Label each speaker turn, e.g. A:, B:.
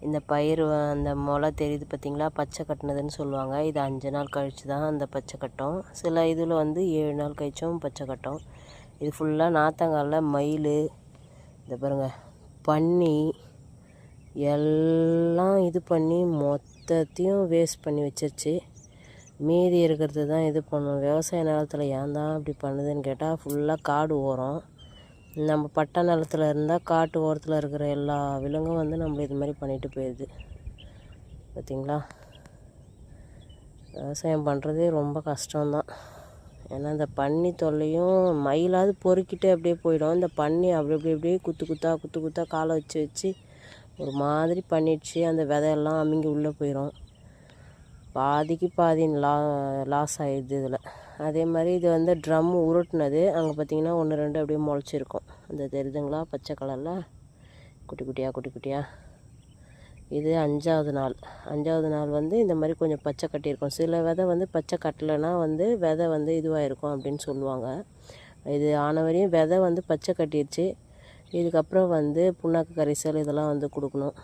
A: இந்த பயிர் அந்த முளை தெரியுது பார்த்திங்களா, பச்சை கட்டினதுன்னு சொல்லுவாங்க. இது 5 நாள் கழித்து தான் அந்த பச்சை கட்டும். சில இதில் வந்து 7 நாள் கழிச்சும் பச்சை கட்டும். இது ஃபுல்லாக நாற்றங்காலில் மயில், இந்த பாருங்கள், பன்னி எல்லாம் இது பண்ணி மொத்தத்தையும் வேஸ்ட் பண்ணி வச்சிருச்சு. மீதி இருக்கிறது தான் இது பண்ணும். விவசாய நிலத்தில் ஏன் தான் அப்படி பண்ணுதுன்னு கேட்டால், ஃபுல்லாக காடு ஓரம். நம்ம பட்டை நிலத்தில் இருந்தால் காட்டு ஓரத்தில் இருக்கிற எல்லா விலங்கும் வந்து நம்மள இது மாதிரி பண்ணிட்டு போயிடுது. பார்த்திங்களா, விவசாயம் பண்ணுறதே ரொம்ப கஷ்டம்தான். ஏன்னா இந்த பன்னி தொல்லையும், மயிலாவது பொறுக்கிட்டு அப்படியே போயிடும். இந்த பன்னி அப்படியே குத்து குத்தா காலை வச்சு ஒரு மாதிரி பண்ணிடுச்சு. அந்த விதையெல்லாம் அமுங்கி உள்ளே போயிடும். பாதிக்கு பாதி லாஸ் ஆகிடுது இதில். அதே மாதிரி இது வந்து ட்ரம் உருட்டினது. அங்கே பார்த்திங்கன்னா 1 2 அப்படியே முளைச்சிருக்கும். அந்த தெரியுதுங்களா, பச்சை கலரில் குட்டி குட்டியாக. இது 5வது நாள். 5வது நாள் வந்து இந்த மாதிரி கொஞ்சம் பச்சை கட்டியிருக்கும். சில விதை வந்து பச்சை கட்டலைன்னா வந்து விதை வந்து இதுவாக இருக்கும் அப்படின்னு சொல்லுவாங்க. இது ஆன வரையும் விதை வந்து பச்சை கட்டிடுச்சு. இதுக்கப்புறம் வந்து புண்ணாக்கு கரைசல் இதெல்லாம் வந்து கொடுக்கணும்.